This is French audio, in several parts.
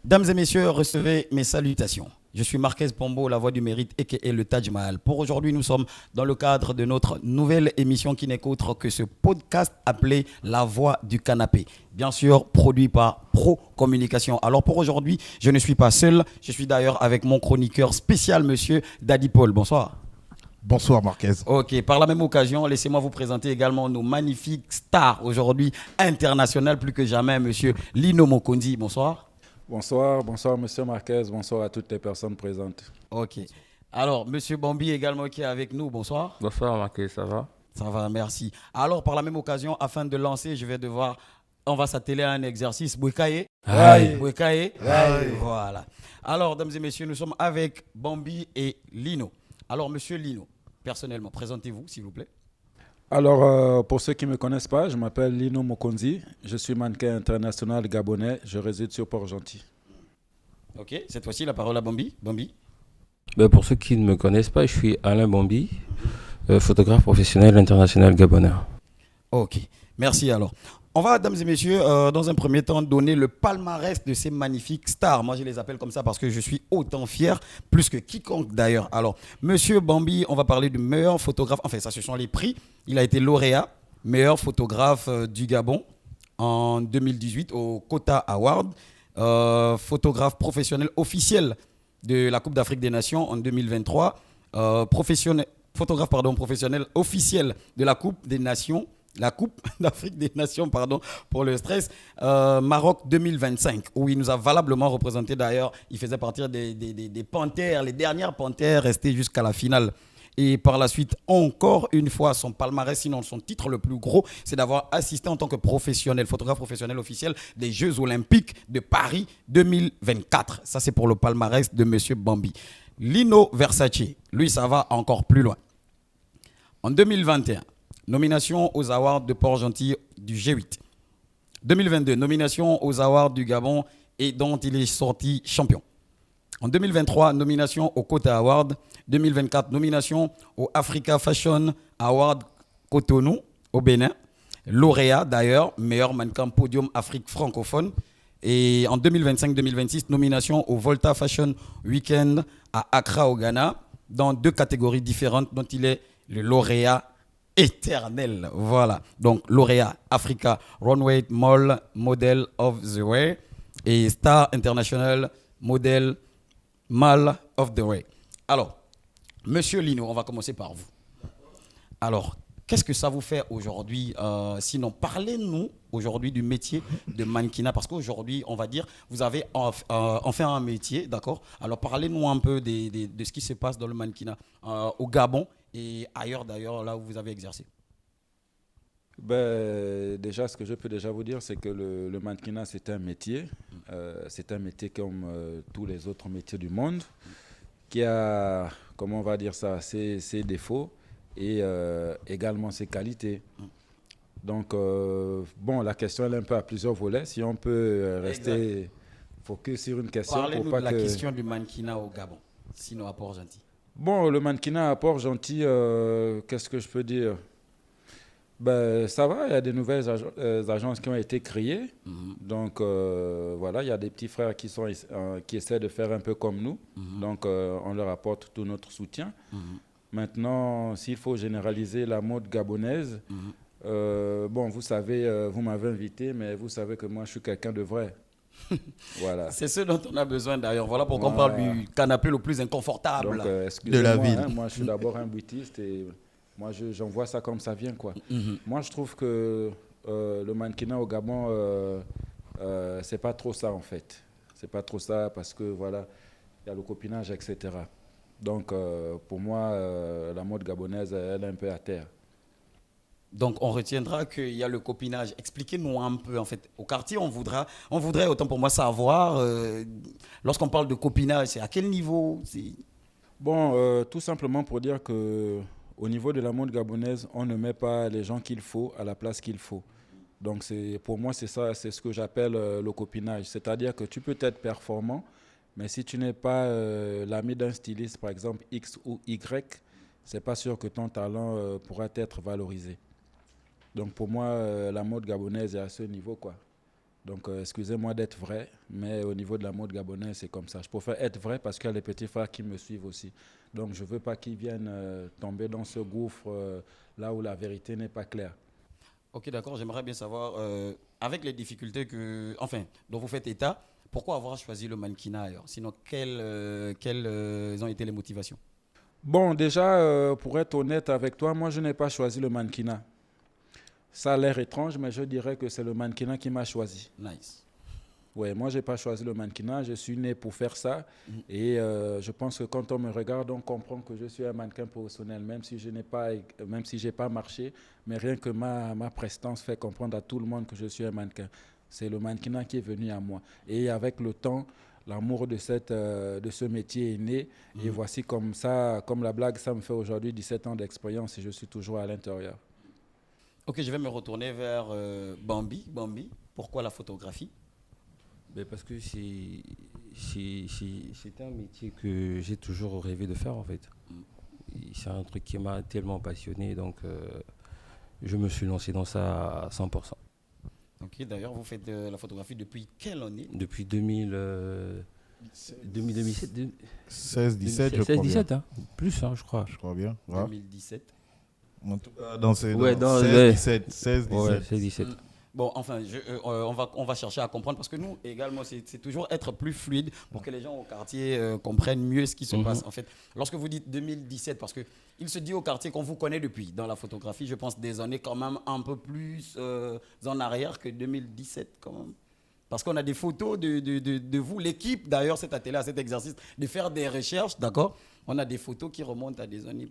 Dames et messieurs, recevez mes salutations. Je suis Marquez Pombo, la voix du mérite et le Taj Mahal. Pour aujourd'hui, nous sommes dans le cadre de notre nouvelle émission qui n'est qu'autre que ce podcast appelé La Voix du Canapé. Bien sûr, produit par Pro Communication. Alors pour aujourd'hui, je ne suis pas seul. Je suis d'ailleurs avec mon chroniqueur spécial, monsieur Daddy Paul. Bonsoir. Bonsoir Marquez. Ok, par la même occasion, laissez-moi vous présenter également nos magnifiques stars aujourd'hui internationales plus que jamais, monsieur Lino Mokondi. Bonsoir. Bonsoir Monsieur Marquez, bonsoir à toutes les personnes présentes. Ok. Alors, monsieur Bambi également qui est avec nous. Bonsoir. Bonsoir Marquez, ça va? Ça va, merci. Alors, par la même occasion, afin de lancer, on va s'atteler à un exercice. Bouekaye. Aïe. Bouekaye. Aïe. Voilà. Alors, dames et messieurs, nous sommes avec Bambi et Lino. Alors, monsieur Lino, personnellement, présentez-vous, s'il vous plaît. Alors, pour ceux qui ne me connaissent pas, je m'appelle Lino Mokonzi, je suis mannequin international gabonais, je réside sur Port-Gentil. Ok, cette fois-ci, la parole à Bambi. Bambi. Pour ceux qui ne me connaissent pas, je suis Alain Bambi, photographe professionnel international gabonais. Ok, merci alors. On va, mesdames et messieurs, dans un premier temps, donner le palmarès de ces magnifiques stars. Moi, je les appelle comme ça parce que je suis autant fier, plus que quiconque d'ailleurs. Alors, monsieur Bambi, on va parler du meilleur photographe. Enfin, ça, ce sont les prix. Il a été lauréat, meilleur photographe du Gabon en 2018 au Kota Award. Photographe professionnel officiel de la Coupe d'Afrique des Nations en 2023. Photographe professionnel officiel de la Coupe des Nations. La Coupe d'Afrique des Nations, pour le stress, Maroc 2025, où il nous a valablement représenté d'ailleurs. Il faisait partie des panthères, les dernières panthères restées jusqu'à la finale. Et par la suite, encore une fois, son palmarès, sinon son titre le plus gros, c'est d'avoir assisté en tant que professionnel, photographe professionnel officiel des Jeux Olympiques de Paris 2024. Ça, c'est pour le palmarès de monsieur Bambi. Lino Versace, lui, ça va encore plus loin. En 2021, nomination aux Awards de Port-Gentil du G8. 2022, nomination aux Awards du Gabon et dont il est sorti champion. En 2023, nomination au Kota Award. 2024, nomination au Africa Fashion Award Cotonou au Bénin. Lauréat d'ailleurs, meilleur mannequin podium Afrique francophone. Et en 2025-2026, nomination au Volta Fashion Weekend à Accra au Ghana dans 2 catégories différentes dont il est le lauréat éternel. Voilà. Donc, lauréat Africa Runway Mall Model of the Way et Star International Model Mall of the Way. Alors, monsieur Lino, on va commencer par vous. Alors, qu'est-ce que ça vous fait aujourd'hui sinon, parlez-nous aujourd'hui du métier de mannequinat. Parce qu'aujourd'hui, on va dire, vous avez enfin un métier, d'accord? Alors, parlez-nous un peu de ce qui se passe dans le mannequinat au Gabon et ailleurs d'ailleurs, là où vous avez exercé. Déjà, ce que je peux déjà vous dire, c'est que le mannequinat, c'est un métier. C'est un métier comme tous les autres métiers du monde, qui a, comment on va dire ça, ses défauts et également ses qualités. Donc, la question elle est un peu à plusieurs volets. Si on peut rester focus sur une question. Parlez-nous de la question du mannequinat au Gabon, sinon à Port-Gentil. Bon, le mannequinat à Port-Gentil, qu'est-ce que je peux dire? Ça va, il y a des nouvelles agences qui ont été créées. Donc, voilà, il y a des petits frères qui essaient de faire un peu comme nous. Donc, on leur apporte tout notre soutien. Maintenant, s'il faut généraliser la mode gabonaise, vous savez, vous m'avez invité, mais vous savez que moi, je suis quelqu'un de vrai. Voilà. C'est ce dont on a besoin d'ailleurs. Voilà pourquoi on parle du canapé le plus inconfortable de la ville. Moi, je suis d'abord un buitiste et moi, j'envoie ça comme ça vient, quoi. Moi, je trouve que le mannequinat au Gabon, c'est pas trop ça, en fait. C'est pas trop ça parce que, voilà, il y a le copinage, etc. Donc, pour moi, la mode gabonaise, elle est un peu à terre. Donc, on retiendra qu'il y a le copinage. Expliquez-nous un peu, en fait. Au quartier, on voudrait autant pour moi savoir, lorsqu'on parle de copinage, c'est à quel niveau? Tout simplement pour dire que au niveau de la mode gabonaise, on ne met pas les gens qu'il faut à la place qu'il faut. Donc, pour moi, c'est ça, c'est ce que j'appelle le copinage. C'est-à-dire que tu peux être performant, mais si tu n'es pas l'ami d'un styliste, par exemple X ou Y, c'est pas sûr que ton talent pourra être valorisé. Donc, pour moi, la mode gabonaise est à ce niveau, quoi. Donc, excusez-moi d'être vrai, mais au niveau de la mode gabonaise, c'est comme ça. Je préfère être vrai parce qu'il y a les petits frères qui me suivent aussi. Donc, je ne veux pas qu'ils viennent tomber dans ce gouffre là où la vérité n'est pas claire. Ok, d'accord. J'aimerais bien savoir, avec les difficultés dont vous faites état, pourquoi avoir choisi le mannequinat ailleurs? Sinon, quelles ont été les motivations? Bon, déjà, pour être honnête avec toi, moi, je n'ai pas choisi le mannequinat. Ça a l'air étrange, mais je dirais que c'est le mannequinat qui m'a choisi. Nice. Ouais, moi, je n'ai pas choisi le mannequinat. Je suis né pour faire ça. Et je pense que quand on me regarde, on comprend que je suis un mannequin professionnel, même si je n'ai pas, même si j'ai pas marché. Mais rien que ma prestance fait comprendre à tout le monde que je suis un mannequin. C'est le mannequinat qui est venu à moi. Et avec le temps, l'amour de ce métier est né. Et voici comme ça, comme la blague, ça me fait aujourd'hui 17 ans d'expérience et je suis toujours à l'intérieur. Ok, je vais me retourner vers Bambi. Bambi, pourquoi la photographie? Ben, parce que c'est un métier que j'ai toujours rêvé de faire en fait. C'est un truc qui m'a tellement passionné, donc je me suis lancé dans ça à 100%. Ok, d'ailleurs, vous faites de la photographie depuis quelle année? Depuis 2017, 16-17, je 16, crois 17, bien. hein, plus, hein, je crois. Je crois bien. Ouais. 2017. En tout cas, dans ces Ouais, dans 16-17. 16-17. Ouais, 16, 17. Bon, enfin, on va chercher à comprendre parce que nous, également, c'est toujours être plus fluide pour que les gens au quartier comprennent mieux ce qui se passe. En fait, lorsque vous dites 2017, parce qu'il se dit au quartier qu'on vous connaît depuis, dans la photographie, je pense des années quand même un peu plus en arrière que 2017 quand même. Parce qu'on a des photos de vous, l'équipe d'ailleurs, cet atelier, cet exercice, de faire des recherches, d'accord? On a des photos qui remontent à des années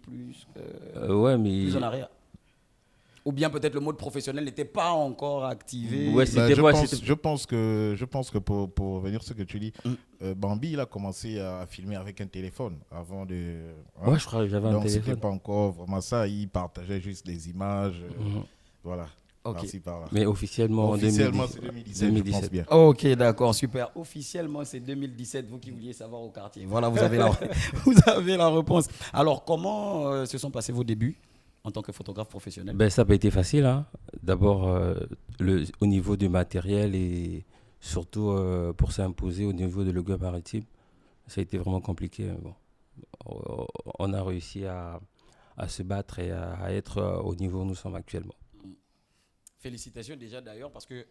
Ouais, mais plus en arrière. Ou bien peut-être le mode professionnel n'était pas encore activé. Ouais, Bah, c'était quoi? je pense que pour revenir sur ce que tu dis, Bambi, il a commencé à filmer avec un téléphone avant de. Hein. Ouais, je crois que j'avais un Donc, c'était téléphone. pas encore vraiment ça. Il partageait juste les images. Voilà. Ok. Par-ci, par-là. Mais officiellement, Officiellement, en c'est 2017. 2017, je pense bien. Ok, d'accord, super. Officiellement, c'est 2017, vous qui vouliez savoir au quartier. Voilà, vous avez vous avez la réponse. Alors, comment se sont passés vos débuts en tant que photographe professionnel? Ben, ça n'a pas été facile, hein. D'abord, au niveau du matériel et surtout pour s'imposer au niveau de l'Uruguay maritime, ça a été vraiment compliqué. Mais bon, on a réussi à se battre et à être au niveau où nous sommes actuellement. Félicitations déjà d'ailleurs parce que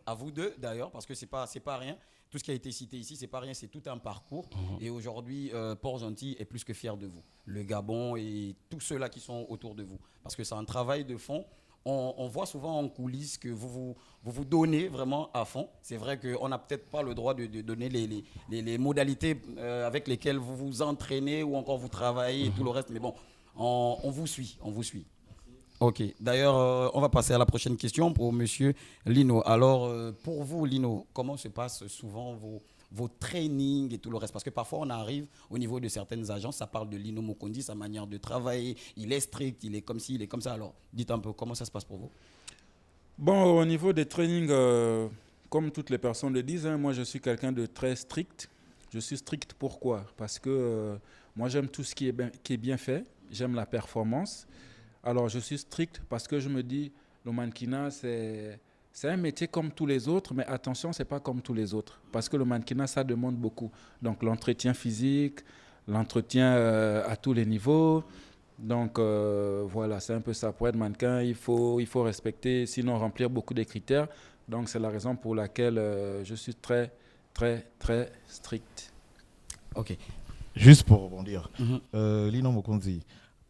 à vous deux d'ailleurs parce que c'est pas rien. Tout ce qui a été cité ici c'est pas rien, c'est tout un parcours. Et aujourd'hui Port-Gentil est plus que fier de vous. Le Gabon et tous ceux-là qui sont autour de vous parce que c'est un travail de fond. On voit souvent en coulisses que vous donnez vraiment à fond. C'est vrai qu'on n'a peut-être pas le droit de donner les modalités avec lesquelles vous vous entraînez ou encore vous travaillez et tout le reste. Mais bon, on vous suit, on vous suit. Ok, d'ailleurs, on va passer à la prochaine question pour monsieur Lino. Alors, pour vous, Lino, comment se passent souvent vos trainings et tout le reste? Parce que parfois, on arrive au niveau de certaines agences, ça parle de Lino Mokondi, sa manière de travailler, il est strict, il est comme ci, il est comme ça. Alors, dites un peu, comment ça se passe pour vous? Bon, au niveau des trainings, comme toutes les personnes le disent, hein, moi je suis quelqu'un de très strict. Je suis strict pourquoi? Parce que moi j'aime tout ce qui est bien fait, j'aime la performance. Alors, je suis strict parce que je me dis, le mannequinat, c'est un métier comme tous les autres, mais attention, ce n'est pas comme tous les autres. Parce que le mannequinat, ça demande beaucoup. Donc, l'entretien physique, l'entretien à tous les niveaux. Donc, voilà, c'est un peu ça. Pour être mannequin, il faut respecter, sinon remplir beaucoup de critères. Donc, c'est la raison pour laquelle je suis très, très, très strict. Ok. Juste pour rebondir, Lino Mokonzi,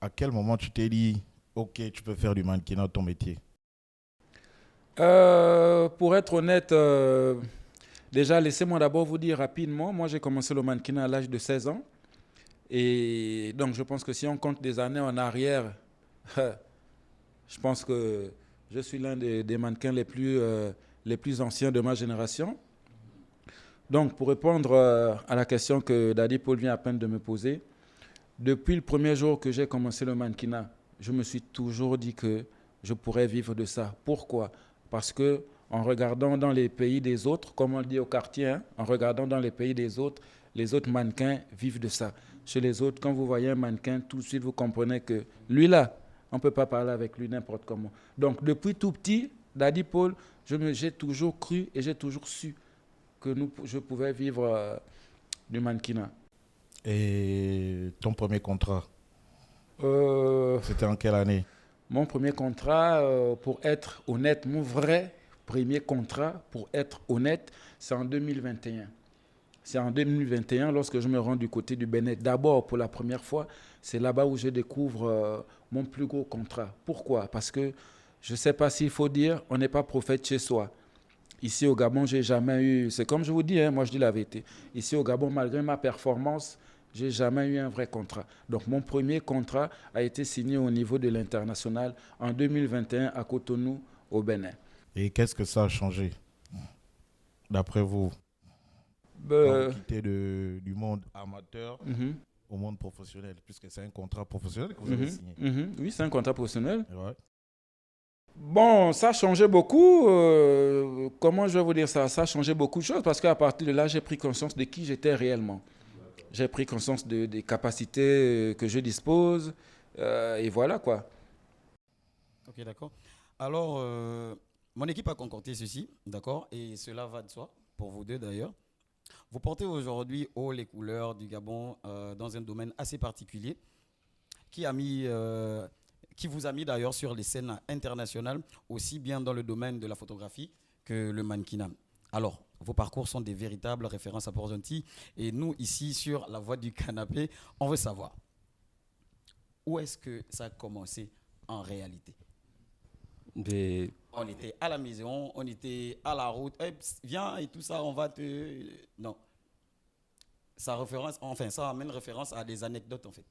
à quel moment tu t'es dit, ok, tu peux faire du mannequinat dans ton métier? Pour être honnête, déjà, laissez-moi d'abord vous dire rapidement, moi j'ai commencé le mannequinat à l'âge de 16 ans. Et donc, je pense que si on compte des années en arrière, je pense que je suis l'un des mannequins les plus anciens de ma génération. Donc, pour répondre à la question que Daddy Paul vient à peine de me poser, depuis le premier jour que j'ai commencé le mannequinat, je me suis toujours dit que je pourrais vivre de ça. Pourquoi? Parce que en regardant dans les pays des autres, comme on le dit au quartier, hein, en regardant dans les pays des autres, les autres mannequins vivent de ça. Chez les autres, quand vous voyez un mannequin, tout de suite vous comprenez que lui là, on ne peut pas parler avec lui n'importe comment. Donc depuis tout petit, Daddy Paul, j'ai toujours cru et j'ai toujours su que je pouvais vivre du mannequinat. Et ton premier contrat, Euh, c'était en quelle année? Mon premier contrat, pour être honnête, mon vrai premier contrat, pour être honnête, c'est en 2021. C'est en 2021, lorsque je me rends du côté du Bénin. D'abord, pour la première fois, c'est là-bas où je découvre mon plus gros contrat. Pourquoi? Parce que je ne sais pas s'il faut dire, on n'est pas prophète chez soi. Ici au Gabon, j'ai jamais eu, c'est comme je vous dis, hein, moi je dis la vérité. Ici au Gabon, malgré ma performance, j'ai jamais eu un vrai contrat. Donc mon premier contrat a été signé au niveau de l'international en 2021 à Cotonou, au Bénin. Et qu'est-ce que ça a changé, d'après vous, quand vous Euh, quittez du monde amateur mhm, au monde professionnel, puisque c'est un contrat professionnel que vous avez signé? Oui, c'est un contrat professionnel. Ouais. Bon, ça a changé beaucoup. Comment je vais vous dire ça? Ça a changé beaucoup de choses parce qu'à partir de là, j'ai pris conscience de qui j'étais réellement. J'ai pris conscience des capacités que je dispose. Et voilà quoi. Ok, d'accord. Alors, mon équipe a concocté ceci, d'accord, et cela va de soi, pour vous deux d'ailleurs. Vous portez aujourd'hui haut les couleurs du Gabon dans un domaine assez particulier qui a qui vous a mis d'ailleurs sur les scènes internationales, aussi bien dans le domaine de la photographie que le mannequinat. Alors, vos parcours sont des véritables références à Port-Gentil et nous, ici, sur la voie du canapé, on veut savoir où est-ce que ça a commencé en réalité. Des- On était à la maison, on était à la route, hey, psst, viens et tout ça, on va te... Non, ça amène référence à des anecdotes en fait.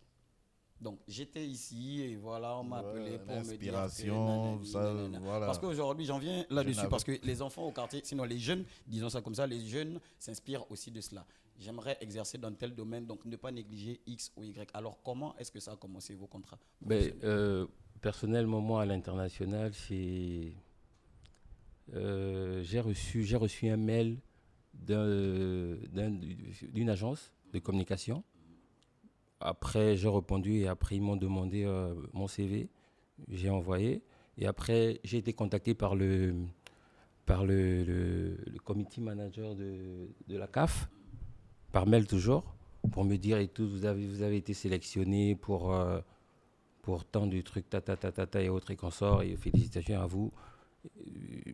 Donc j'étais ici et voilà, on m'a appelé pour me dire que l'inspiration, nanani, ça, nanana. voilà. Parce qu'aujourd'hui j'en viens là-dessus n'avais- parce que les enfants au quartier, sinon les jeunes, disons ça comme ça, les jeunes s'inspirent aussi de cela. J'aimerais exercer dans tel domaine, donc ne pas négliger X ou Y. Alors comment est-ce que ça a commencé vos contrats ben, professionnels? personnellement, moi, à l'international, j'ai reçu un mail d'une agence de communication. Après, j'ai répondu et après, ils m'ont demandé mon CV. J'ai envoyé. Et après, j'ai été contacté par le committee manager de la CAF, par mail toujours, pour me dire et tout, vous avez été sélectionné pour tant de trucs, et autres et consorts, et félicitations à vous.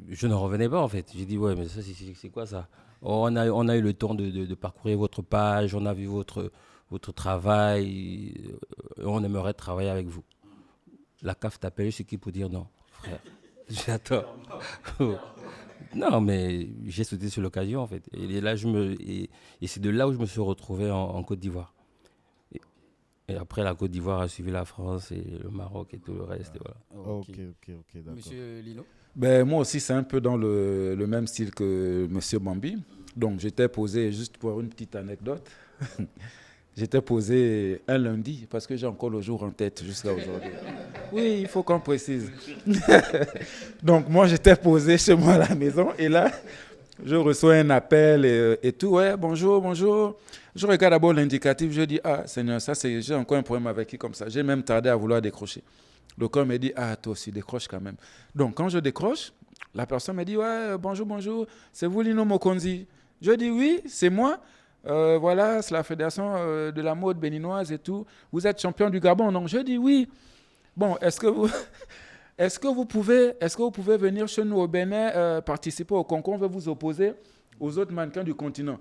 Je n'en revenais pas en fait. J'ai dit, ouais, mais ça, c'est quoi ça? On a eu le temps de parcourir votre page, on a vu votre travail, on aimerait travailler avec vous. La CAF t'appelle, c'est qui pour dire non, frère? J'attends. Non, mais j'ai sauté sur l'occasion en fait. Et là, et c'est de là où je me suis retrouvé en Côte d'Ivoire. Et, et après, la Côte d'Ivoire a suivi la France et le Maroc et tout le reste. Et voilà. Ok. Ok, d'accord. Monsieur Lino. Ben, moi aussi, c'est un peu dans le même style que Monsieur Bambi. Donc, j'étais posé, juste pour une petite anecdote, j'étais posé un lundi, parce que j'ai encore le jour en tête jusqu'à aujourd'hui. Oui, il faut qu'on précise. Donc, moi, j'étais posé chez moi à la maison, et là, je reçois un appel et tout. Ouais, bonjour, bonjour. Je regarde d'abord l'indicatif, je dis, ah, Seigneur, j'ai encore un problème avec qui comme ça. J'ai même tardé à vouloir décrocher. Le corps me dit, ah, toi aussi, décroche quand même. Donc, quand je décroche, la personne me dit, ouais, bonjour, bonjour, c'est vous Lino Mokonzi? Je dis, oui, c'est moi. Voilà, c'est la fédération de la mode béninoise et tout. Vous êtes champion du Gabon, donc je dis, oui. Bon, est-ce que vous pouvez venir chez nous au Bénin participer au concours? On veut vous opposer aux autres mannequins du continent.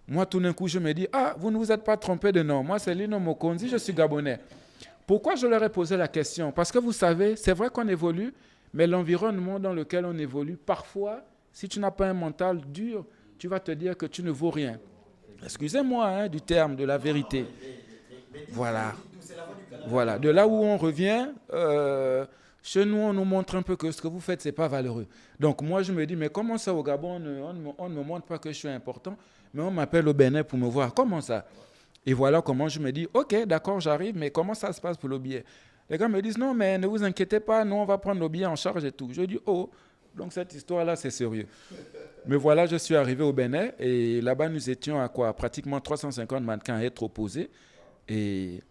Moi, tout d'un coup, je me dis, ah, vous ne vous êtes pas trompé de nom. Moi, c'est Lino Mokonzi, je suis gabonais. Pourquoi je leur ai posé la question? Parce que vous savez, c'est vrai qu'on évolue, mais l'environnement dans lequel on évolue, parfois, si tu n'as pas un mental dur, tu vas te dire que tu ne vaux rien. Excusez-moi hein, du terme, de la vérité. Voilà. Voilà. De là où on revient, chez nous, on nous montre un peu que ce que vous faites, ce n'est pas valeureux. Donc moi, je me dis, mais comment ça au Gabon, on ne me montre pas que je suis important, mais on m'appelle au Bénin pour me voir. Comment ça? Et voilà comment je me dis, ok, d'accord, j'arrive, mais comment ça se passe pour le billet? Les gars me disent, non, mais ne vous inquiétez pas, nous, on va prendre le billet en charge et tout. Je dis, oh, donc cette histoire-là, c'est sérieux. Mais voilà, je suis arrivé au Bénin et là-bas, nous étions à quoi? Pratiquement 350 mannequins à être opposés. Et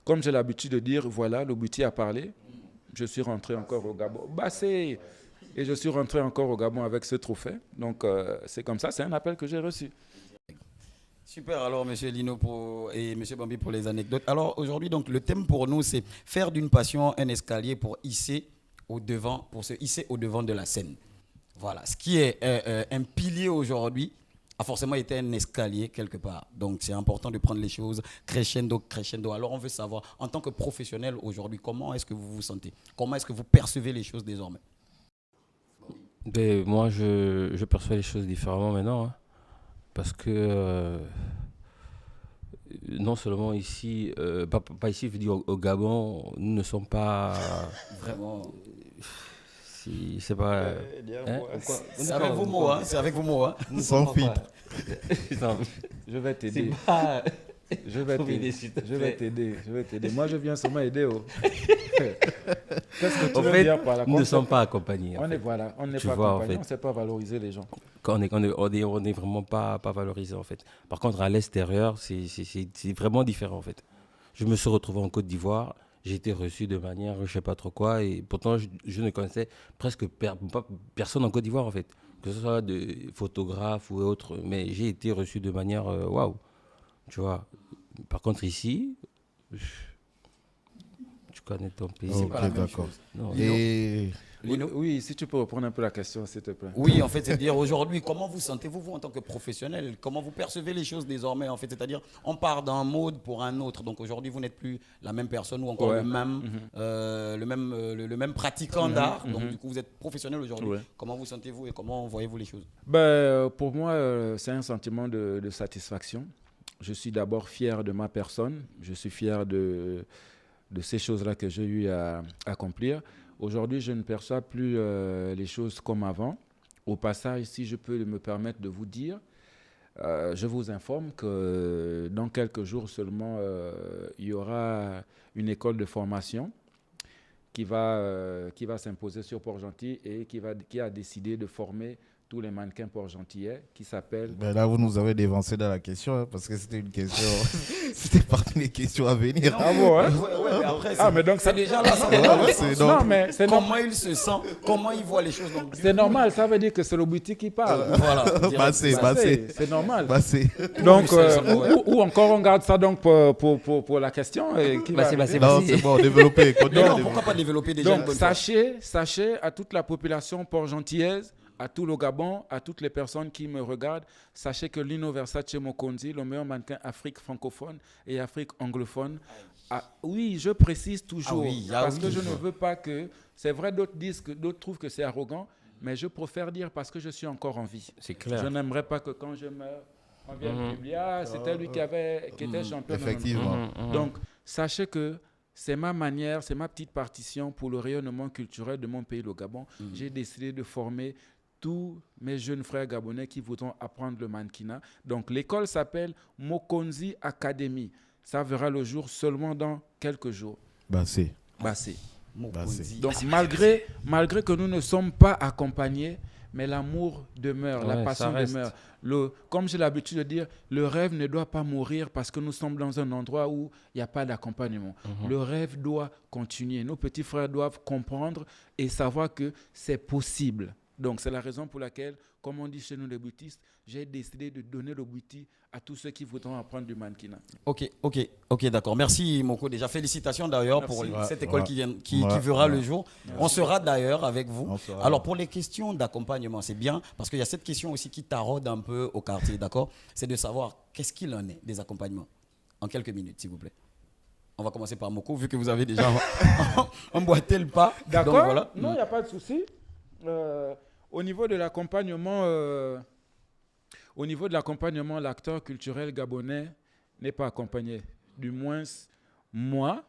comme j'ai l'habitude de dire, voilà, le Bouti a parlé. Je suis rentré encore au Gabon. Bah, Et je suis rentré encore au Gabon avec ce trophée. Donc, c'est comme ça, c'est un appel que j'ai reçu. Super, alors Monsieur Lino et Monsieur Bambi pour les anecdotes. Alors aujourd'hui, donc le thème pour nous, c'est faire d'une passion un escalier pour se hisser au devant de la scène. Voilà, ce qui est un pilier aujourd'hui a forcément été un escalier quelque part. Donc c'est important de prendre les choses crescendo, crescendo. Alors on veut savoir, en tant que professionnel aujourd'hui, comment est-ce que vous vous sentez? Comment est-ce que vous percevez les choses désormais? Ben, moi, je perçois les choses différemment maintenant, hein, parce que non seulement ici, pas ici, je veux dire au Gabon, nous ne sommes pas Vraiment. si c'est pas. Hein, pourquoi- C'est avec vos mots, hein. C'est avec vos mots, hein. Sans filtre. Non, Je vais t'aider. c'est pas. Je vais Trouver t'aider. des sites Je vais faits. t'aider. Je vais t'aider. Moi, je viens seulement aider. Qu'est-ce que tu En veux fait, dire par là? nous ne sommes pas accompagnés. en On fait. est voilà, on n'est Tu pas vois, en accompagné, fait. on ne sait pas valoriser les gens. On est vraiment pas valorisé en fait. Par contre, à l'extérieur, c'est vraiment différent en fait. Je me suis retrouvé en Côte d'Ivoire, j'ai été reçu de manière, je sais pas trop quoi, et pourtant je ne connaissais presque pas personne en Côte d'Ivoire en fait, que ce soit de photographes ou autres, mais j'ai été reçu de manière waouh, tu vois. Par contre ici, tu connais ton pays. C'est pas la Ok, même d'accord. chose. Non. Et Lino? Oui, si tu peux reprendre un peu la question, s'il te plaît. Oui, en fait, c'est-à-dire aujourd'hui, comment vous sentez-vous, vous, en tant que professionnel? Comment vous percevez les choses désormais, en fait? C'est-à-dire, on part d'un mode pour un autre. Donc aujourd'hui, vous n'êtes plus la même personne ou encore Ouais. le même pratiquant d'art. Donc du coup, vous êtes professionnel aujourd'hui. Ouais. Comment vous sentez-vous et comment voyez-vous les choses? Pour moi, c'est un sentiment de satisfaction. Je suis d'abord fier de ma personne. Je suis fier de ces choses-là que j'ai eu à accomplir. Aujourd'hui, je ne perçois plus les choses comme avant. Au passage, si je peux me permettre de vous dire, je vous informe que dans quelques jours seulement, il y aura une école de formation qui va s'imposer sur Port-Gentil et qui a décidé de former tous les mannequins port-gentillais qui s'appelle... ben là, vous nous avez dévancé dans la question, hein, parce que c'était une question. C'était parmi les questions à venir. Ah bon, hein? Mais après, Ah, mais donc c'est déjà là. c'est donc- Non, mais c'est Comment il se sent? Comment il voit les choses? Donc, C'est normal, ça veut dire que c'est le boutique qui parle. Voilà. Bah, C'est normal. Bah, c'est. Donc, Ouais. ou encore on garde ça donc pour la question. Et qui va arriver. Non, c'est bon, développez. Continuez. Non, pourquoi pas développer déjà une Donc, bonne fois? sachez à toute la population port-gentillaise, à tout le Gabon, à toutes les personnes qui me regardent, sachez que Lino Versace Mokonzi, le meilleur mannequin Afrique francophone et Afrique anglophone, oui, je précise toujours, parce que je ne veux pas que... C'est vrai, d'autres trouvent que c'est arrogant, mais je préfère dire parce que je suis encore en vie. C'est clair. Je n'aimerais pas que quand je meurs, on vienne publier, c'était lui qui était champion. Effectivement. Donc, sachez que c'est ma manière, c'est ma petite partition pour le rayonnement culturel de mon pays, le Gabon. J'ai décidé de former tous mes jeunes frères gabonais qui voudront apprendre le mannequinat. Donc, l'école s'appelle Mokonzi Academy. Ça verra le jour seulement dans quelques jours. Bah, c'est. Bassé. Mokonzi. Donc, malgré que nous ne sommes pas accompagnés, mais l'amour demeure, la Ouais, passion ça reste. demeure. Comme j'ai l'habitude de dire, le rêve ne doit pas mourir parce que nous sommes dans un endroit où il n'y a pas d'accompagnement. Le rêve doit continuer. Nos petits frères doivent comprendre et savoir que c'est possible. Donc, c'est la raison pour laquelle, comme on dit chez nous les boutistes, j'ai décidé de donner le bouti à tous ceux qui voudront apprendre du mannequinat. Ok, d'accord. Merci, Moko. Déjà, félicitations d'ailleurs pour Merci. cette école qui Ouais, verra ouais. le jour. On sera d'ailleurs avec vous. On sera. Alors, pour les questions d'accompagnement, c'est bien, parce qu'il y a cette question aussi qui taraude un peu au quartier, d'accord? C'est de savoir qu'est-ce qu'il en est des accompagnements. En quelques minutes, s'il vous plaît. On va commencer par Moko, vu que vous avez déjà emboîté le pas. D'accord. Donc, voilà. Non, il n'y a pas de souci. Au niveau de l'accompagnement, l'acteur culturel gabonais n'est pas accompagné. Du moins, moi,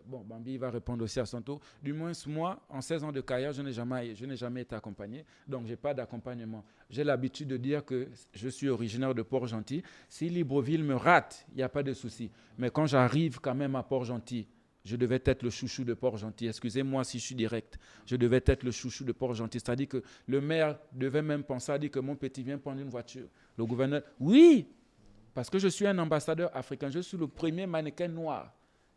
Bambi va répondre aussi à son tour. Du moins, moi, en 16 ans de carrière, je n'ai jamais été accompagné. Donc, je n'ai pas d'accompagnement. J'ai l'habitude de dire que je suis originaire de Port-Gentil. Si Libreville me rate, il n'y a pas de souci. Mais quand j'arrive quand même à Port-Gentil, je devais être le chouchou de Port-Gentil. Excusez-moi si je suis direct. Je devais être le chouchou de Port-Gentil. C'est-à-dire que le maire devait même penser à dire que mon petit vient prendre une voiture. Le gouverneur, oui, parce que je suis un ambassadeur africain. Je suis le premier mannequin noir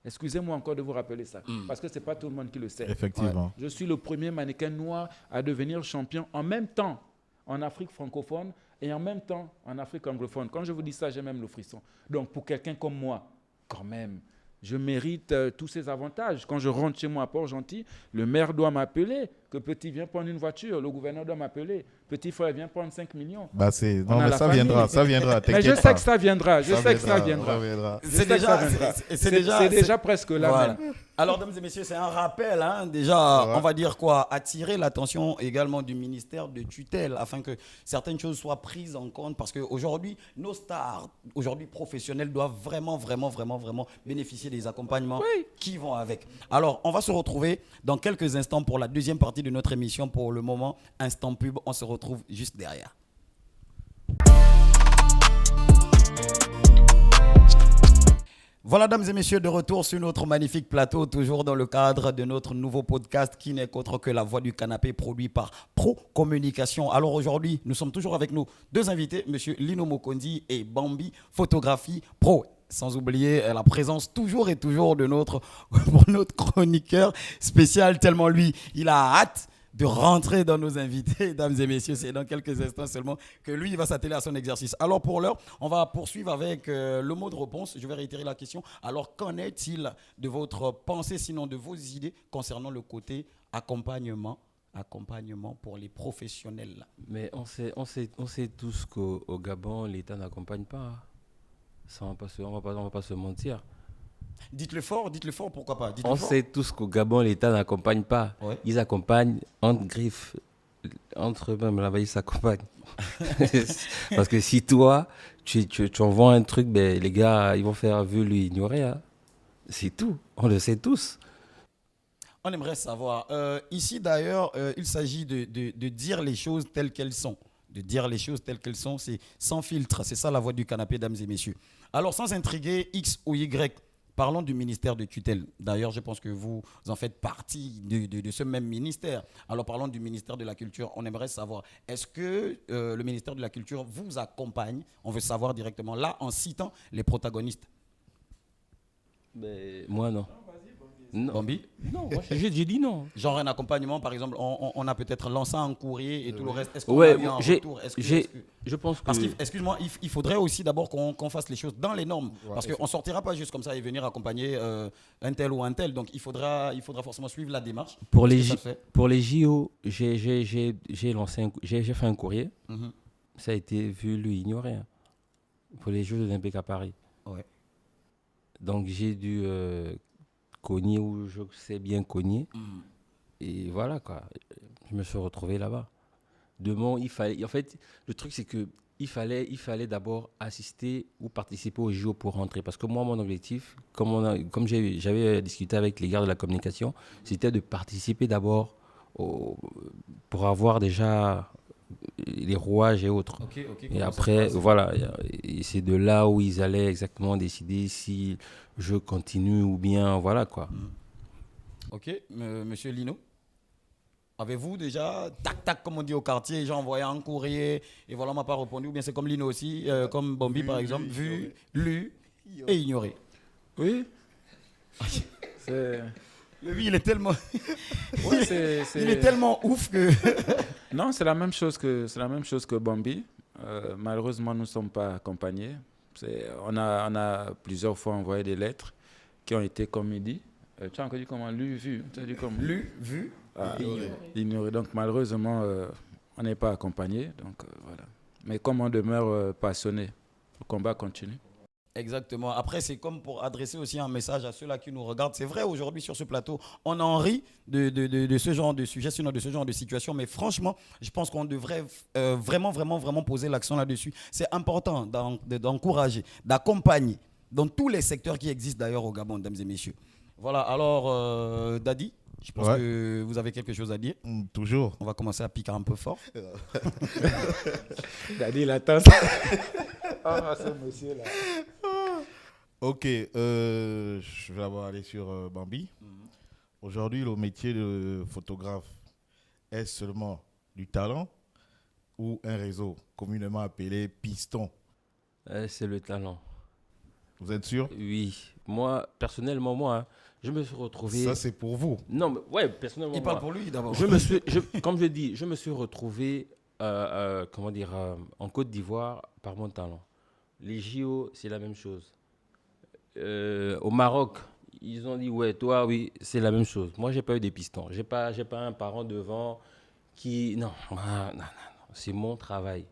Excusez-moi encore de vous rappeler ça, parce que ce n'est pas tout le monde qui le sait. Effectivement. Je suis le premier mannequin noir à devenir champion en même temps en Afrique francophone et en même temps en Afrique anglophone. Quand je vous dis ça, j'ai même le frisson. Donc, pour quelqu'un comme moi, quand même, je mérite tous ces avantages. Quand je rentre chez moi à Port-Gentil, le maire doit m'appeler, que petit viens prendre une voiture, le gouverneur doit m'appeler, petit frère viens prendre 5 millions. Non, mais ça viendra, Mais je sais que ça viendra, C'est déjà presque là. Voilà. Même. Alors, mesdames et messieurs, c'est un rappel. Déjà, on va dire quoi? Attirer l'attention également du ministère de tutelle afin que certaines choses soient prises en compte. Parce qu'aujourd'hui, nos stars, aujourd'hui professionnels, doivent vraiment bénéficier des accompagnements qui vont avec. Alors, on va se retrouver dans quelques instants pour la deuxième partie de notre émission. Pour le moment, instant pub, on se retrouve juste derrière. Voilà, dames et messieurs, de retour sur notre magnifique plateau, toujours dans le cadre de notre nouveau podcast qui n'est qu'autre que La Voix du Canapé, produit par Pro Communication. Alors aujourd'hui, nous sommes toujours avec nos deux invités, monsieur Lino Mokondi et Bambi Photographie Pro. Sans oublier la présence toujours de notre chroniqueur spécial, tellement lui, il a hâte de rentrer dans nos invités, dames et messieurs. C'est dans quelques instants seulement que lui, il va s'atteler à son exercice. Alors pour l'heure, on va poursuivre avec le mot de réponse. Je vais réitérer la question. Alors qu'en est-il de votre pensée, sinon de vos idées concernant le côté accompagnement pour les professionnels? Mais on sait tous qu'au Gabon, l'État n'accompagne pas. Ça, on va pas se mentir. Dites-le fort, pourquoi pas. On sait tous qu'au Gabon, l'État n'accompagne pas. Ouais. Ils accompagnent entre griffes. Entre eux-mêmes, là-bas, ils s'accompagnent. Parce que si toi, tu envoies un truc, ben, les gars, ils vont faire vu lui ignorer. Hein. C'est tout. On le sait tous. On aimerait savoir. Ici, d'ailleurs, il s'agit de dire les choses telles qu'elles sont. De dire les choses telles qu'elles sont, c'est sans filtre. C'est ça la voix du canapé, dames et messieurs. Alors, sans intriguer X ou Y, parlons du ministère de tutelle. D'ailleurs, je pense que vous en faites partie de ce même ministère. Alors, parlons du ministère de la Culture. On aimerait savoir, est-ce que le ministère de la Culture vous accompagne? On veut savoir directement, là, en citant les protagonistes. Mais moi, non. Non. Bambi? Non, moi, j'ai dit non. Genre un accompagnement, par exemple, on a peut-être lancé un courrier et tout le reste. Est-ce qu'on Ouais, a eu un retour? Je pense que... Parce excuse-moi, il faudrait aussi d'abord qu'on fasse les choses dans les normes. Ouais, parce qu'on ne sortira pas juste comme ça et venir accompagner un tel ou un tel. Donc il faudra forcément suivre la démarche. Pour les JO, j'ai fait un courrier. Mhm. Ça a été vu, lui, ignoré. Hein. Pour les Jeux olympiques à Paris. Ouais. Donc j'ai dû cogner où je sais bien cogner. Mhm. Et voilà, quoi. Je me suis retrouvé là-bas. En fait, le truc, c'est que il fallait d'abord assister ou participer aux JO pour rentrer. Parce que moi, mon objectif, comme j'avais discuté avec les gars de la communication, c'était de participer d'abord pour avoir déjà les rouages et autres. Ok, Et après, voilà, et c'est de là où ils allaient exactement décider si je continue ou bien, voilà quoi. Ok, monsieur Lino, avez-vous déjà, tac, comme on dit au quartier, j'ai envoyé un courrier et voilà, on m'a pas répondu, ou bien c'est comme Lino aussi, comme Bambi par exemple, vu, lu et ignoré. Oui. C'est... Lui, il est tellement, Oui, il est tellement ouf que. Non, c'est la même chose que Bambi. Malheureusement, nous ne sommes pas accompagnés. On a plusieurs fois envoyé des lettres qui ont été, comme il dit, tu as encore dit comment? Lu, vu. Tu as dit comment? Lu, vu et ignoré. Ignoré. Donc, malheureusement, on n'est pas accompagné. Donc, voilà. Mais comme on demeure passionné, le combat continue. Exactement. Après, c'est comme pour adresser aussi un message à ceux-là qui nous regardent. C'est vrai, aujourd'hui, sur ce plateau, on en rit de ce genre de sujet, sinon de ce genre de situation. Mais franchement, je pense qu'on devrait vraiment poser l'accent là-dessus. C'est important d'encourager, d'accompagner dans tous les secteurs qui existent d'ailleurs au Gabon, mesdames et messieurs. Voilà, alors, Dadi, je pense que vous avez quelque chose à dire. Toujours. On va commencer à piquer un peu fort. Dadi, il attend ça. Ah, ce monsieur-là. Ok, je vais d'abord aller sur Bambi. Aujourd'hui, le métier de photographe est seulement du talent ou un réseau communément appelé piston? C'est le talent. Vous êtes sûr? Oui. moi, personnellement, moi, je me suis retrouvé. Ça, c'est pour vous. Non, mais ouais, personnellement, Il parle moi, pour lui d'abord. comme je dis, je me suis retrouvé, comment dire, en Côte d'Ivoire par mon talent. Les JO, c'est la même chose. Au Maroc, ils ont dit, ouais, toi, oui, c'est la même chose. Moi, j'ai pas eu des pistons. J'ai pas un parent devant qui. Non, non, c'est mon travail.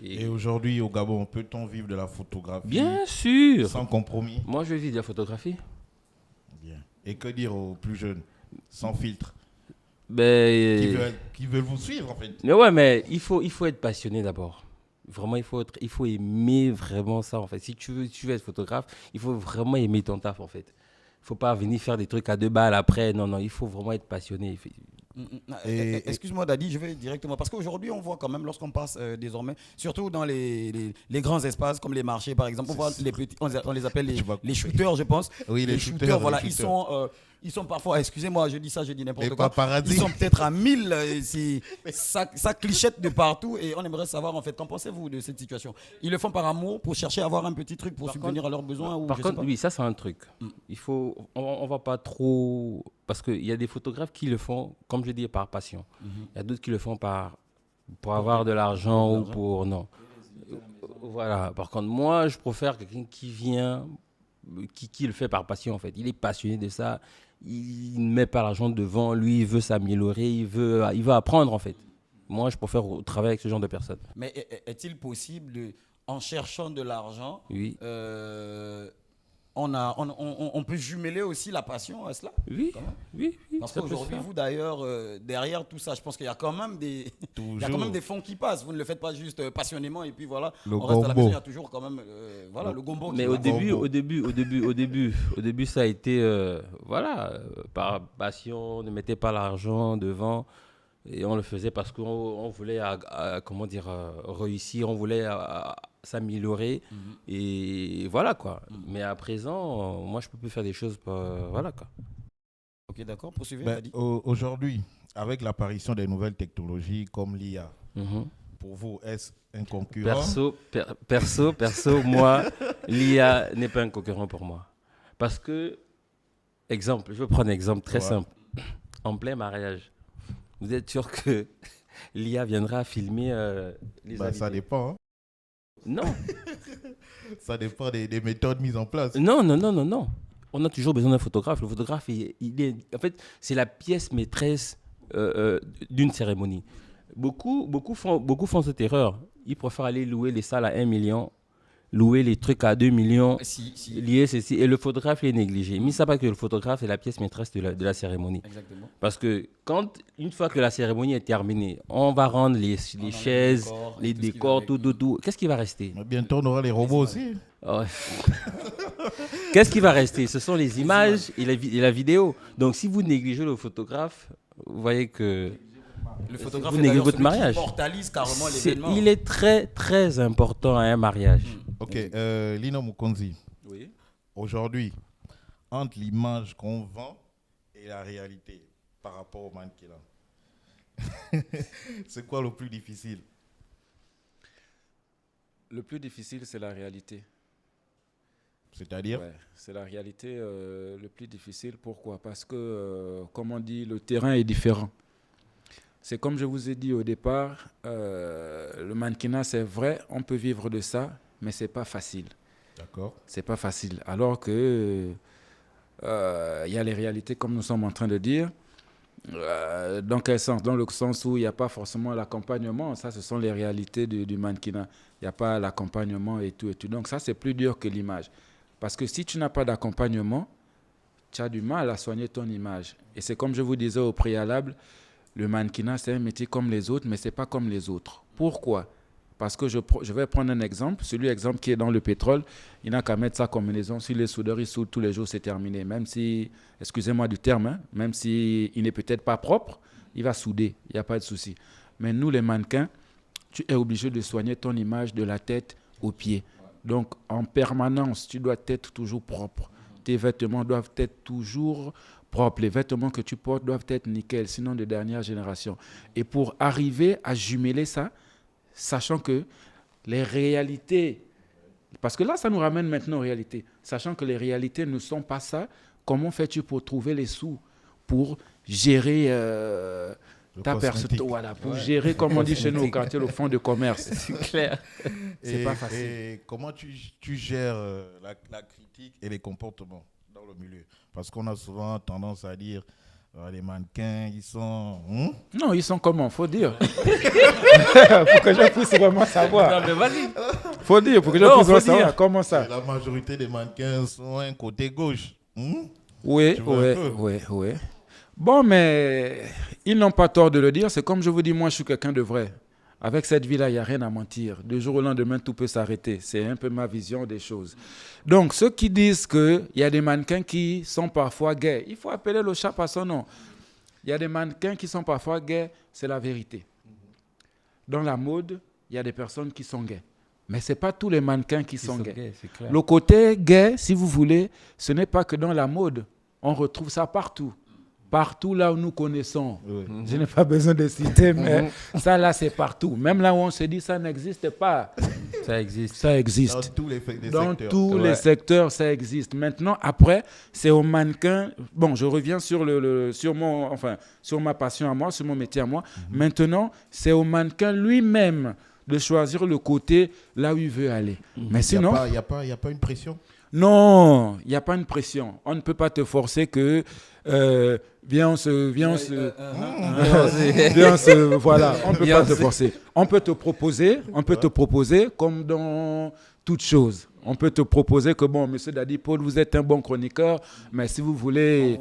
Et aujourd'hui, au Gabon, peut-on vivre de la photographie Bien sûr. sans compromis? Moi, je vis de la photographie. Bien. Et que dire aux plus jeunes, sans filtre, Ben, qui veulent vous suivre, en fait? mais ouais, mais il faut être passionné d'abord. Vraiment, il faut aimer vraiment ça, en fait. Si tu veux être photographe, il faut vraiment aimer ton taf, en fait. Il faut pas venir faire des trucs à 2 balles après. Non, non, il faut vraiment être passionné. Excuse-moi Dadi, je vais directement parce qu'aujourd'hui on voit quand même lorsqu'on passe désormais, surtout dans les grands espaces comme les marchés par exemple, on voit les petits, on les appelle les shooters, je pense. Oui, les shooters, voilà, les shooters. ils sont parfois, excusez-moi, je dis ça, je dis n'importe Les quoi. paparazzi. Ils sont peut-être à 1000, ça clichette de partout et on aimerait savoir en fait, qu'en pensez-vous de cette situation? Ils le font par amour pour chercher à avoir un petit truc pour subvenir à leurs besoins ou Par je sais contre, pas. oui, ça c'est un truc. On va pas trop, parce qu'il y a des photographes qui le font, comme je dis, par passion. Il y a d'autres qui le font pour avoir de l'argent ou pour non. Voilà. Par contre, moi, je préfère quelqu'un qui vient, qui le fait par passion en fait. Il est passionné de ça. Il ne met pas l'argent devant. Lui, il veut s'améliorer. Il veut apprendre en fait. Moi, je préfère travailler avec ce genre de personnes. Mais est-il possible en cherchant de l'argent, Oui. on peut jumeler aussi la passion à cela? Oui, Quand même. oui. Parce ça peut se qu'aujourd'hui, faire. vous d'ailleurs, derrière tout ça, je pense qu'il y a quand même il y a quand même des fonds qui passent. Vous ne le faites pas juste passionnément et puis voilà, Le on reste à la gombo. maison. Il y a toujours quand même, voilà, le gombo qui Mais va. au début, ça a été, par passion, on ne mettait pas l'argent devant. Et on le faisait parce qu'on voulait, comment dire, réussir, on voulait s'améliorer. Et voilà quoi. Mais à présent, moi, je peux plus faire des choses, voilà quoi. Ok, d'accord, poursuivez. Ben, Dadi. aujourd'hui, avec l'apparition des nouvelles technologies comme l'IA, Mhm. pour vous, est-ce un concurrent? Perso, moi, l'IA n'est pas un concurrent pour moi. Parce que, exemple, je vais prendre un exemple très Ouais. simple. En plein mariage, vous êtes sûr que l'IA viendra filmer les Ben, ça invités? dépend. Hein. Non, Ça dépend des méthodes mises en place. non. On a toujours besoin d'un photographe. Le photographe, en fait, c'est la pièce maîtresse d'une cérémonie. Beaucoup font cette erreur. Ils préfèrent aller louer les salles à 1 million, louer les trucs à 2 millions, Si. lier ceci. Et le photographe est négligé. Mais ça pas que le photographe est la pièce maîtresse de la cérémonie. Exactement. Parce que une fois que la cérémonie est terminée, on va rendre les enlève chaises, les les décors et tout ce qui va décors, avec. tout. Qu'est-ce qui va rester? Mais bientôt, on aura les robots aussi. Ouais. Qu'est-ce qui va rester? Ce sont les images et la vidéo. Donc, si vous négligez le photographe, vous voyez que Le photographe vous est négligez d'ailleurs votre celui qui mariage. immortalise carrément l'événement. Il est très, très important à un mariage. Ok, Lino Mukonzi, Oui. aujourd'hui, entre l'image qu'on vend et la réalité par rapport au mannequin, c'est quoi le plus difficile? Le plus difficile, c'est la réalité. C'est-à-dire? Ouais, c'est la réalité le plus difficile. Pourquoi? Parce que, comme on dit, le terrain est différent. C'est comme je vous ai dit au départ, le mannequinat, c'est vrai, on peut vivre de ça, mais c'est pas facile. D'accord. C'est pas facile. Alors que il y a les réalités, comme nous sommes en train de dire. Dans quel sens? Dans le sens où il n'y a pas forcément l'accompagnement. Ça, ce sont les réalités du mannequinat. Il n'y a pas l'accompagnement et tout. Donc ça, c'est plus dur que l'image. Parce que si tu n'as pas d'accompagnement, tu as du mal à soigner ton image. Et c'est comme je vous disais au préalable, le mannequinat, c'est un métier comme les autres, mais ce n'est pas comme les autres. Pourquoi? Parce que je vais prendre un exemple. Exemple qui est dans le pétrole, il n'a qu'à mettre sa combinaison. Si les soudeurs, ils soudent tous les jours, c'est terminé. Même si, excusez-moi du terme, hein, même s'il n'est peut-être pas propre, il va souder. Il n'y a pas de souci. Mais nous, les mannequins, tu es obligé de soigner ton image de la tête aux pieds. Donc, en permanence, tu dois être toujours propre. Tes vêtements doivent être toujours propres. Les vêtements que tu portes doivent être nickel, sinon de dernière génération. Et pour arriver à jumeler ça, sachant que les réalités Parce que là, ça nous ramène maintenant aux réalités. Sachant que les réalités ne sont pas ça, comment fais-tu pour trouver les sous pour gérer ta personne, voilà, pour gérer, comme on dit chez nous au quartier, le fonds de commerce. C'est clair. C'est pas facile. Et comment tu gères la critique et les comportements dans le milieu? Parce qu'on a souvent tendance à dire les mannequins, ils sont... Non, ils sont comment? Faut dire. Pour que je puisse vraiment savoir. Non, mais vas-y. Faut dire, pour que je puisse vraiment savoir. Comment ça? La majorité des mannequins sont un côté gauche. Oui, Tu vois un peu. oui. Bon, mais ils n'ont pas tort de le dire. C'est comme je vous dis, moi, je suis quelqu'un de vrai. Avec cette vie-là, il n'y a rien à mentir. Du jour au lendemain, tout peut s'arrêter. C'est un peu ma vision des choses. Donc, ceux qui disent qu'il y a des mannequins qui sont parfois gays, il faut appeler le chat par son nom. Il y a des mannequins qui sont parfois gays, c'est la vérité. Dans la mode, il y a des personnes qui sont gays. Mais ce n'est pas tous les mannequins qui sont gays. C'est clair. Le côté gay, si vous voulez, ce n'est pas que dans la mode. On retrouve ça partout. Partout là où nous connaissons. Oui. Je n'ai pas besoin de citer, mais ça là, c'est partout. Même là où on se dit ça n'existe pas, Ça existe. ça existe. Dans tous les Dans secteurs. tous les secteurs, ça existe. Maintenant, après, c'est au mannequin. Bon, je reviens sur sur ma passion à moi, sur mon métier à moi. Maintenant, c'est au mannequin lui-même de choisir le côté là où il veut aller. Mais sinon, Il n'y a pas une pression. non, il n'y a pas une pression. On ne peut pas te forcer que viens, on se, voilà. On ne peut pas te forcer. On peut te proposer comme dans toute chose. On peut te proposer que bon, Monsieur Daddy Paul, vous êtes un bon chroniqueur, mais si vous voulez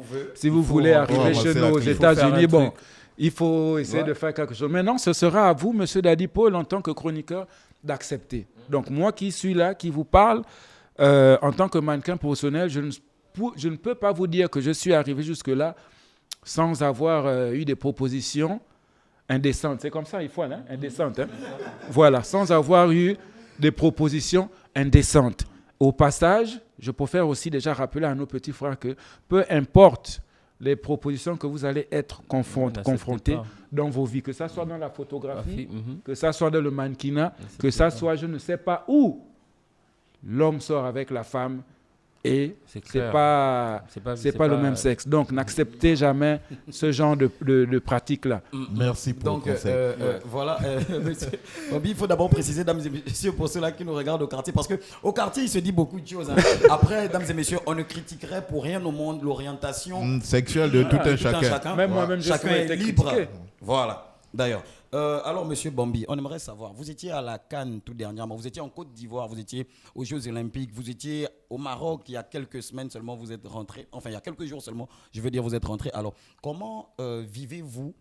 arriver chez nous aux États-Unis, bon, il faut essayer de faire quelque chose. Maintenant, ce sera à vous, Monsieur Daddy Paul, en tant que chroniqueur, d'accepter. Donc moi qui suis là, qui vous parle, en tant que mannequin professionnel, je ne peux pas vous dire que je suis arrivé jusque-là sans avoir eu des propositions indécentes. C'est comme ça, il faut, hein? Indécentes. Hein? Voilà, sans avoir eu des propositions indécentes. Au passage, je préfère aussi déjà rappeler à nos petits frères que peu importe les propositions que vous allez être confrontés dans vos vies, que ça soit dans la photographie, que ça soit dans le mannequinat, que ça soit je ne sais pas où, l'homme sort avec la femme et c'est pas le même sexe. Donc, n'acceptez jamais ce genre de pratique-là. Merci pour Donc, le conseil. voilà, monsieur Bobby, il faut d'abord préciser, dames et messieurs, pour ceux-là qui nous regardent au quartier, parce qu'au quartier, il se dit beaucoup de choses. Hein. Après, dames et messieurs, on ne critiquerait pour rien au monde l'orientation Sexuelle de tout un chacun. Même moi-même, je chacun souhaite est être libre. critiqué. Voilà, d'ailleurs. Alors, monsieur Bambi, on aimerait savoir, vous étiez à la Cannes tout dernièrement, vous étiez en Côte d'Ivoire, vous étiez aux Jeux Olympiques, vous étiez au Maroc il y a quelques semaines seulement, vous êtes rentré, enfin il y a quelques jours seulement, je veux dire, vous êtes rentré. Alors, comment vivez-vous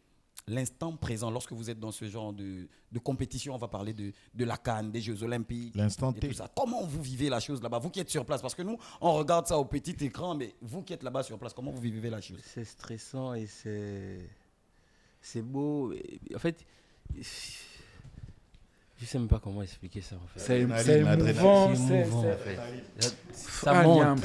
l'instant présent lorsque vous êtes dans ce genre de compétition? On va parler de la Cannes, des Jeux Olympiques, L'instant et T. tout ça. Comment vous vivez la chose là-bas, vous qui êtes sur place? Parce que nous, on regarde ça au petit écran, mais vous qui êtes là-bas sur place, comment vous vivez la chose? C'est stressant et c'est beau. En fait, je sais même pas comment expliquer ça en fait. C'est L'adrénaline. émouvant. C'est émouvant, en fait. Ça monte.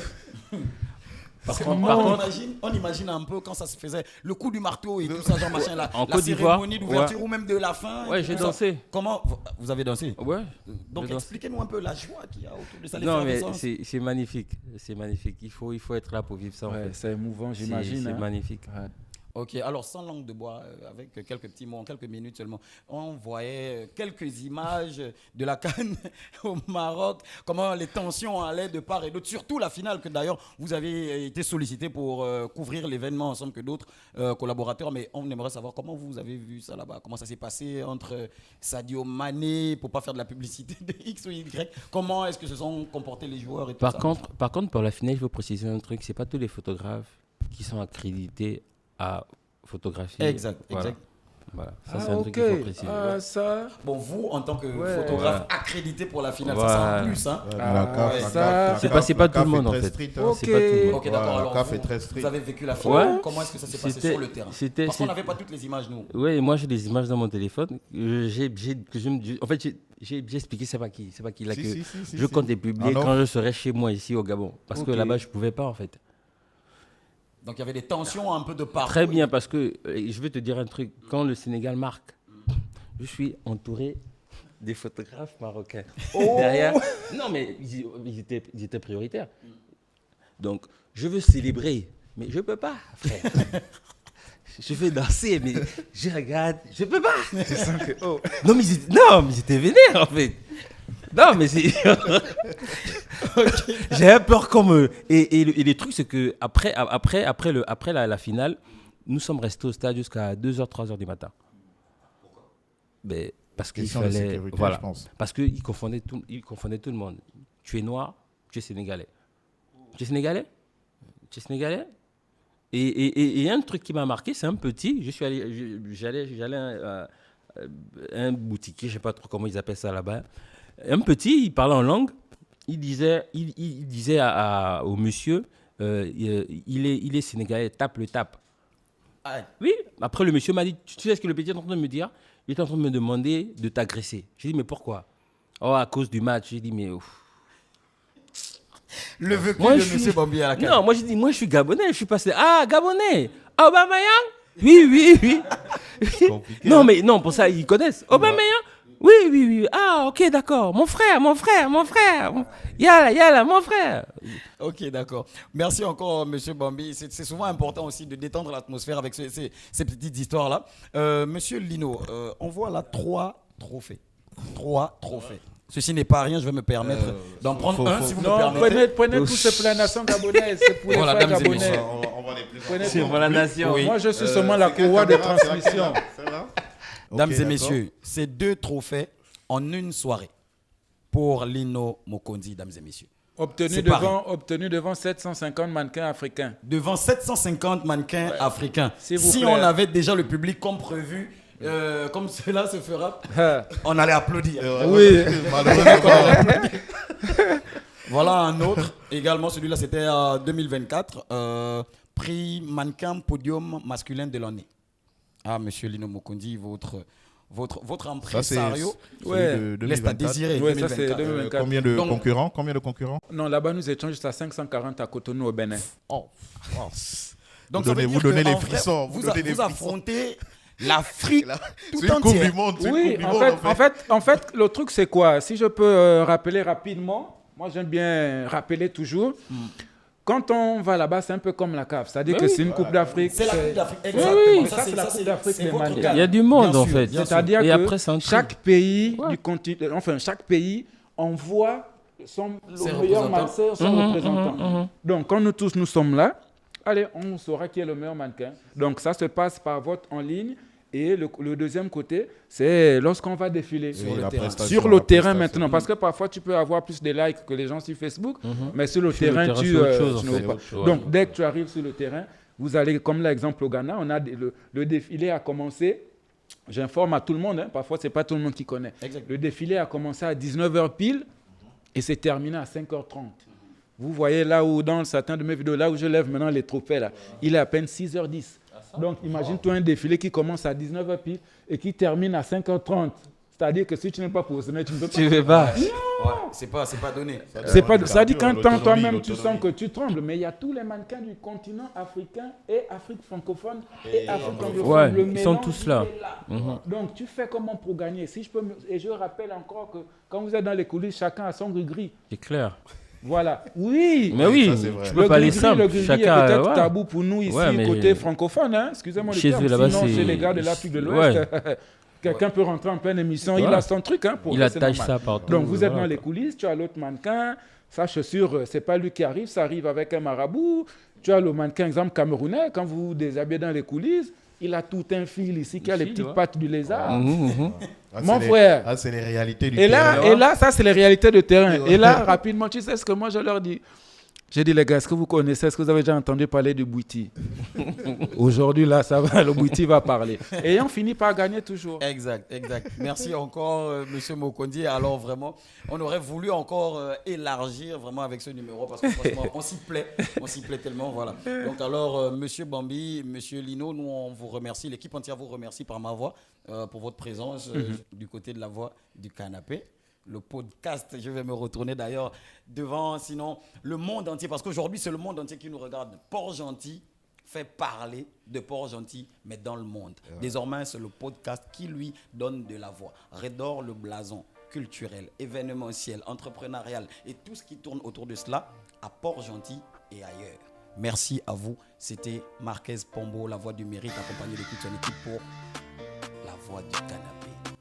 Par contre, on imagine un peu quand ça se faisait, le coup du marteau et tout ça, genre machin, En la Côte d'Ivoire, cérémonie d'ouverture ou même de la fin. Ouais, et j'ai tout ça. dansé. Comment vous avez dansé? Ouais. Donc j'ai dansé. expliquez-nous un peu la joie qu'il y a autour de ça. Non mais c'est magnifique, c'est magnifique. Il faut être là pour vivre ça en Ouais, fait. c'est émouvant, j'imagine. C'est hein. magnifique. Ouais. Ok, alors sans langue de bois, avec quelques petits mots, en quelques minutes seulement, on voyait quelques images de la Cannes au Maroc, comment les tensions allaient de part et d'autre, surtout la finale que d'ailleurs vous avez été sollicité pour couvrir l'événement ensemble que d'autres collaborateurs, mais on aimerait savoir comment vous avez vu ça là-bas, comment ça s'est passé entre Sadio Mané, pour pas faire de la publicité de X ou Y, comment est-ce que se sont comportés les joueurs et tout ça. Par contre, pour la finale, il faut préciser un truc, c'est pas tous les photographes qui sont accrédités à photographier. Exact, voilà. exact. Voilà, ça c'est un truc qu'il faut préciser. Ça. Bon, vous, en tant que Ouais. photographe accrédité pour la finale, Voilà. ça c'est en plus, hein. C'est pas tout le monde en fait. Strict, Ok. C'est pas tout le monde. Ok, d'accord. Ouais, Alors, le CAF est très vous strict. avez vécu la finale. Ouais. Comment est-ce que ça s'est passé C'était- sur le terrain? c'était- Parce qu'on c'est- n'avait pas toutes les images, nous. Oui, moi j'ai des images dans mon téléphone. En fait, j'ai expliqué c'est pas qui là Si, que si, si, je si. compte les publier Ah non. quand je serai chez moi ici au Gabon. Parce que Ok. là-bas je pouvais pas en fait. Donc il y avait des tensions un peu de partout. Très bien parce que je vais te dire un truc. Quand le Sénégal marque, je suis entouré des photographes marocains. Derrière. Non, mais ils étaient prioritaires. Donc, je veux célébrer, mais je ne peux pas, frère. Je veux danser, mais je regarde, je ne peux pas. C'est ça que, Non, mais ils étaient vénères, en fait. Non, mais c'est... J'ai un peur comme eux. Et le truc, c'est que après la finale, nous sommes restés au stade jusqu'à 2h, 3h du matin. Mais parce qu'il Question de fallait... sécurité, Voilà. je pense. Parce qu'ils confondaient tout le monde. Tu es noir, tu es sénégalais. Tu es sénégalais? Tu es sénégalais? Et il y a un truc qui m'a marqué, c'est un petit. J'allais à un boutiquier, je ne sais pas trop comment ils appellent ça là-bas. Un petit, il parlait en langue. Il disait au monsieur, il est sénégalais, tape le tape. Oui, après le monsieur m'a dit, tu sais ce que le petit est en train de me dire? Il est en train de me demander de t'agresser. J'ai dit, mais pourquoi? Oh, à cause du match. J'ai dit, mais... Le vécu Moi, de je suis- M. Bambi à la carte. Non, moi, j'ai dit, moi, je suis gabonais. Je suis passé, Gabonais. Aubameyang? Oui. Compliqué, Non, hein. mais non, pour ça, ils connaissent. Aubameyang? Oui. Ah, ok, d'accord. Mon frère. Yala, mon frère. Ok, d'accord. Merci encore, Monsieur Bambi. C'est souvent important aussi de détendre l'atmosphère avec ces petites histoires-là. Monsieur Lino, on voit là 3 trophées. 3 trophées. Ceci n'est pas rien, je vais me permettre d'en prendre un, si vous me Non, permettez. prenez tous ces plans nations gabonaises, c'est pour les Voilà, frères dames et gabonais. messieurs. On va les présenter. Prenez C'est tout. pour la nation. Oui. Moi, je suis seulement la courroie de transmission. Dames et messieurs, c'est 2 trophées en une soirée pour Lino Mokondi, dames et messieurs. Obtenu devant 750 mannequins africains. Devant 750 mannequins africains. S'il vous Si plaît. on avait déjà le public comme prévu, comme cela se fera, Ah, on allait applaudir. Oui. Malheureusement. Voilà un autre, également celui-là c'était en 2024, prix mannequin podium masculin de l'année. Ah, monsieur Lino Mokondi, votre impresario Ouais. laisse à désirer. Ouais, ça, c'est 2024. 2024. Combien de concurrents Non, là-bas, nous étions juste à 540 à Cotonou, au Bénin. Donc Vous ça veut donnez- dire vous donnez que, les en vrai, frissons, vous donnez les frissons. affrontez l'Afrique tout C'est une coupe entière. du monde. c'est une Oui, coupe du en monde, fait, le truc, c'est quoi? Si je peux rappeler rapidement, moi, j'aime bien rappeler toujours. Quand on va là-bas, c'est un peu comme la CAF. C'est-à-dire que c'est une Coupe d'Afrique. C'est la Coupe d'Afrique, Oui, exactement. ça, c'est la Coupe d'Afrique c'est des votre mannequins. cas. Il y a du monde, Bien en sûr, fait. bien sûr. C'est-à-dire Et que après, c'est un chaque truc. pays Ouais. du continent, enfin chaque pays envoie Ses le meilleur représentants. son représentant. Donc quand nous tous nous sommes là, allez, on saura qui est le meilleur mannequin. Donc ça se passe par vote en ligne. Et le deuxième côté, c'est lorsqu'on va défiler Oui, la prestation, sur le la terrain prestation. maintenant. Parce que parfois, tu peux avoir plus de likes que les gens sur Facebook, mais sur le Sur le terrain, terrain, tu c'est autre chose, en ne fait. vois pas. Autre chose. Donc, dès que tu arrives sur le terrain, vous allez, comme l'exemple au Ghana, on a le défilé a commencé. J'informe à tout le monde, hein, parfois, ce n'est pas tout le monde qui connaît. Exact. Le défilé a commencé à 19h pile et s'est terminé à 5h30. Vous voyez là où, dans certains de mes vidéos, là où je lève maintenant les trophées, là, il est à peine 6h10. Donc, imagine-toi un défilé qui commence à 19h pile et qui termine à 5h30. C'est-à-dire que si tu n'es pas positionné, tu ne peux pas. Tu veux pas. Ouais, c'est pas donné. C'est pas, ça dit quand L'autonomie, toi-même tu l'autonomie. sens que tu trembles, mais il y a tous les mannequins du continent africain et Afrique francophone et Afrique anglophone. Ouais, Le ils sont mélange, tous il là. est là. Donc tu fais comment pour gagner? Si je peux et je rappelle encore que quand vous êtes dans les coulisses, chacun a son gris-gris. C'est clair. Voilà. Oui. Mais Oui, oui, ça, c'est vrai. tu peux pas aller simple. Le gris-gris Chacun, est peut-être ouais. tabou pour nous ici, Ouais, mais- côté francophone. Hein? Excusez-moi le Chez terme. eux, là-bas, Sinon, c'est- chez les gars de l'Afrique de l'Ouest, quelqu'un peut rentrer en pleine émission, il Ouais. a son truc. Hein, pour Il eux, c'est attache normal. ça partout. Donc vous êtes voilà, dans les quoi. coulisses, tu as l'autre mannequin, sa chaussure, c'est pas lui qui arrive, ça arrive avec un marabout. Tu as le mannequin, exemple camerounais, quand vous vous déshabillez dans les coulisses, il a tout un fil ici qui a Ici, les petites ouais. pattes du lézard. Ah, Mon c'est frère. c'est les réalités du Et terrain. là, ça c'est les réalités de terrain. Et là, rapidement, tu sais ce que moi je leur dis? J'ai dit, les gars, est-ce que vous connaissez, est-ce que vous avez déjà entendu parler du Bouiti? Aujourd'hui, là, ça va, le Bouiti va parler. Et on finit par gagner toujours. Exact. Merci encore, Monsieur Mokondi. Alors vraiment, on aurait voulu encore élargir vraiment avec ce numéro parce que franchement, on s'y plaît tellement, voilà. Donc alors, Monsieur Bambi, Monsieur Lino, nous on vous remercie, l'équipe entière vous remercie par ma voix pour votre présence du côté de la voix du canapé. Le podcast, je vais me retourner d'ailleurs devant, sinon le monde entier, parce qu'aujourd'hui c'est le monde entier qui nous regarde. Port-Gentil, fait parler de Port-Gentil, mais dans le monde. Désormais, c'est le podcast qui lui donne de la voix. Redor le blason culturel, événementiel, entrepreneurial et tout ce qui tourne autour de cela à Port-Gentil et ailleurs. Merci à vous. C'était Marquez Pombo, la voix du mérite, accompagné de toute son équipe pour la voix du canapé.